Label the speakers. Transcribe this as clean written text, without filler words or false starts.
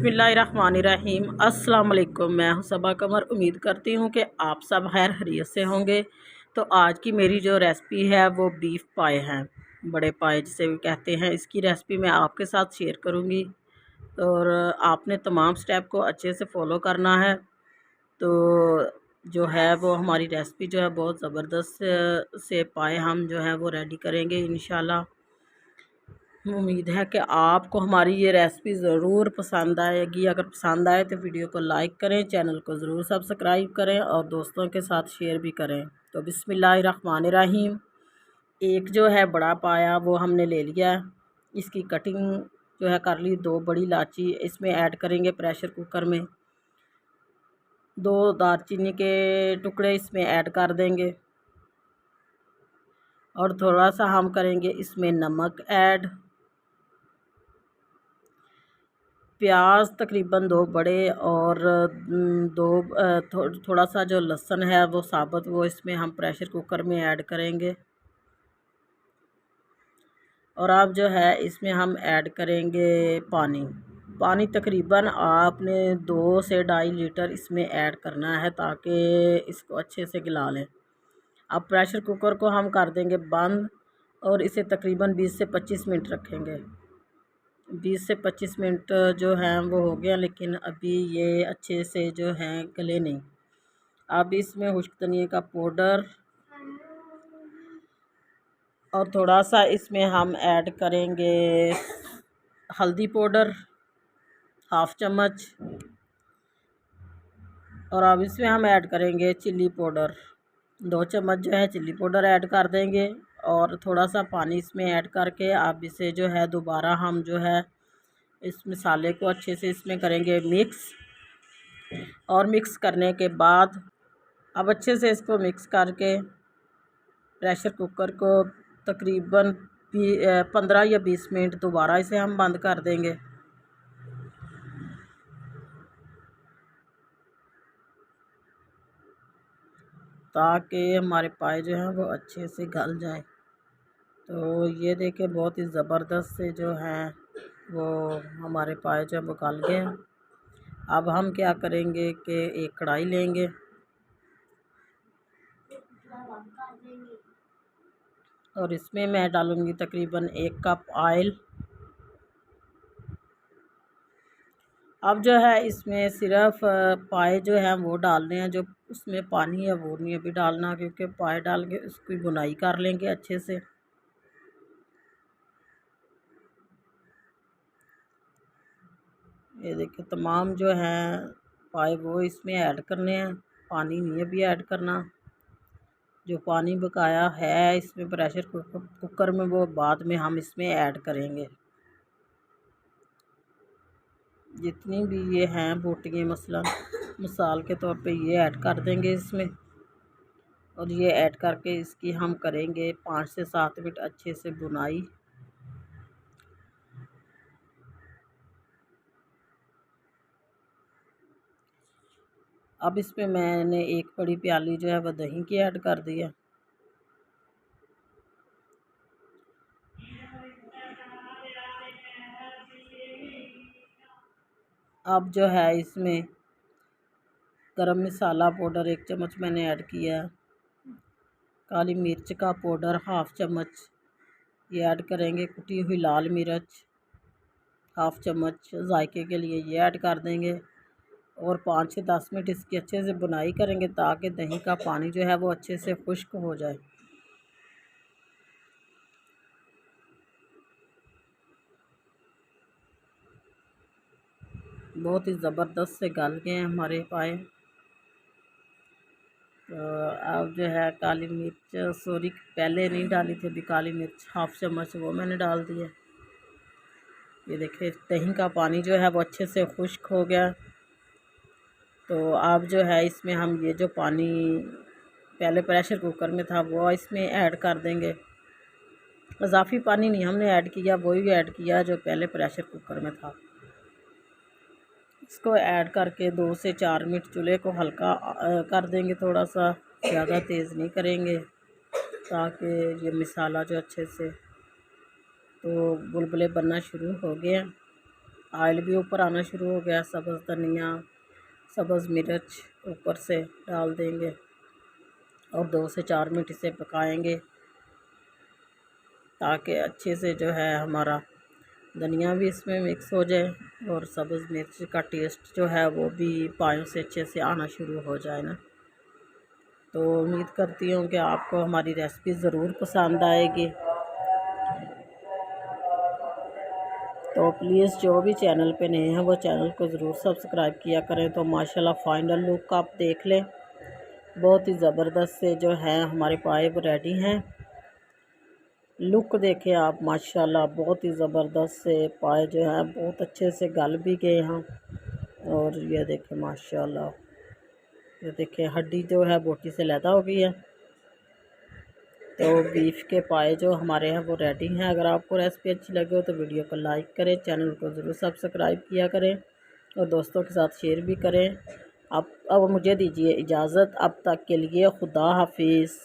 Speaker 1: बिस्मिल्लाहिर्रहमानिर्रहीम। अस्सलाम वालेकुम। मैं हूं सबा कमर। उम्मीद करती हूं कि आप सब खैर खैरियत से होंगे। तो आज की मेरी जो रेसिपी है वो बीफ पाए हैं, बड़े पाए जिसे भी कहते हैं। इसकी रेसिपी मैं आपके साथ शेयर करूंगी और आपने तमाम स्टेप को अच्छे से फॉलो करना है। तो जो है वो हमारी रेसिपी जो है बहुत ज़बरदस्त से पाए हम जो है वो रेडी करेंगे इंशाल्लाह। उम्मीद है कि आपको हमारी ये रेसिपी ज़रूर पसंद आएगी। अगर पसंद आए तो वीडियो को लाइक करें, चैनल को ज़रूर सब्सक्राइब करें और दोस्तों के साथ शेयर भी करें। तो बिस्मिल्लाहिर्रहमानिर्रहीम। एक जो है बड़ा पाया वो हमने ले लिया, इसकी कटिंग जो है कर ली। 2 बड़ी इलायची इसमें ऐड करेंगे प्रेशर कुकर में। 2 दालचीनी के टुकड़े इसमें ऐड कर देंगे और थोड़ा सा हम करेंगे इसमें नमक ऐड। प्याज तकरीबन 2 बड़े और 2 थोड़ा सा जो लहसुन है वो साबुत, वो इसमें हम प्रेशर कुकर में ऐड करेंगे। और अब जो है इसमें हम ऐड करेंगे पानी तकरीबन आपने 2 से 2.5 लीटर इसमें ऐड करना है ताकि इसको अच्छे से गला लें। अब प्रेशर कुकर को हम कर देंगे बंद और इसे तकरीबन 20 से 25 मिनट रखेंगे। 20 से 25 मिनट जो हैं वो हो गया, लेकिन अभी ये अच्छे से जो हैं गले नहीं। अब इसमें खुश्क धनिया का पाउडर और थोड़ा सा इसमें हम ऐड करेंगे हल्दी पाउडर 1/2 चम्मच। और अब इसमें हम ऐड करेंगे चिल्ली पाउडर 2 चम्मच जो है चिल्ली पाउडर ऐड कर देंगे। और थोड़ा सा पानी इसमें ऐड करके अब इसे जो है दोबारा हम जो है इस मसाले को अच्छे से इसमें करेंगे मिक्स। और मिक्स करने के बाद अब अच्छे से इसको मिक्स करके प्रेशर कुकर को तकरीबन 15 या 20 मिनट दोबारा इसे हम बंद कर देंगे। ताकि हमारे पाए जो हैं वो अच्छे से गल जाए। तो ये देखें बहुत ही ज़बरदस्त से जो हैं वो हमारे पाए जो वो गल गए हैं। अब हम क्या करेंगे कि एक कढ़ाई लेंगे और इसमें मैं डालूँगी तकरीबन 1 कप ऑयल। अब जो है इसमें सिर्फ पाए जो हैं वो डालने हैं, जो उसमें पानी है वो नहीं अभी डालना, क्योंकि पाए डाल के उसकी बुनाई कर लेंगे अच्छे से। ये देखिए तमाम जो हैं पाए वो इसमें ऐड करने हैं, पानी नहीं अभी ऐड करना। जो पानी बकाया है इसमें प्रेशर कुकर में वो बाद में हम इसमें ऐड करेंगे। जितनी भी ये हैं बोटियाँ मसलन मिसाल के तौर पे ये ऐड कर देंगे इसमें। और ये ऐड करके इसकी हम करेंगे 5 से 7 मिनट अच्छे से बुनाई। अब इसमें मैंने 1 बड़ी प्याली जो है वह दही की ऐड कर दी है। अब जो है इसमें गरम मसाला पाउडर 1 चम्मच मैंने ऐड किया है। काली मिर्च का पाउडर 1/2 चम्मच ये ऐड करेंगे। कुटी हुई लाल मिर्च 1/2 चम्मच जायके के लिए ये ऐड कर देंगे। और 5 से 10 मिनट इसकी अच्छे से बुनाई करेंगे ताकि दही का पानी जो है वो अच्छे से खुश्क हो जाए। बहुत ही ज़बरदस्त से गल गए हैं हमारे पाए। तो अब जो है काली मिर्च सॉरी पहले नहीं डाली थी, अभी काली मिर्च 1/2 चम्मच वो मैंने डाल दी है। ये देखिए दही का पानी जो है वो अच्छे से खुश्क हो गया। तो अब जो है इसमें हम ये जो पानी पहले प्रेशर कुकर में था वो इसमें ऐड कर देंगे। इजाफी पानी नहीं हमने ऐड किया, वही ऐड किया जो पहले प्रेशर कुकर में था। इसको ऐड करके 2 से 4 मिनट चूल्हे को हल्का कर देंगे, थोड़ा सा ज़्यादा तेज़ नहीं करेंगे ताकि ये मसाला जो अच्छे से, तो बुलबुले बनना शुरू हो गए हैं। ऑयल भी ऊपर आना शुरू हो गया। सब्ज़ धनिया, सब्ज़ मिर्च ऊपर से डाल देंगे और 2 से 4 मिनट इसे पकाएंगे ताकि अच्छे से जो है हमारा धनिया भी इसमें मिक्स हो जाए और सब्ज़ मिर्च का टेस्ट जो है वो भी पायों से अच्छे से आना शुरू हो जाए ना। तो उम्मीद करती हूँ कि आपको हमारी रेसिपी ज़रूर पसंद आएगी। तो प्लीज़ जो भी चैनल पे नए हैं वो चैनल को ज़रूर सब्सक्राइब किया करें। तो माशाल्लाह फ़ाइनल लुक आप देख लें, बहुत ही ज़बरदस्त से जो है हमारे पाए वो रेडी हैं। लुक देखें आप, माशाल्लाह बहुत ही ज़बरदस्त से पाए जो हैं बहुत अच्छे से गल भी गए हैं। और ये देखें माशाल्लाह, ये देखें हड्डी जो है बोटी से लैदा हो गई है। तो बीफ के पाए जो हमारे हैं वो रेडी हैं। अगर आपको रेसिपी अच्छी लगे हो तो वीडियो को लाइक करें, चैनल को ज़रूर सब्सक्राइब किया करें और दोस्तों के साथ शेयर भी करें। अब मुझे दीजिए इजाज़त, अब तक के लिए खुदा हाफिज़।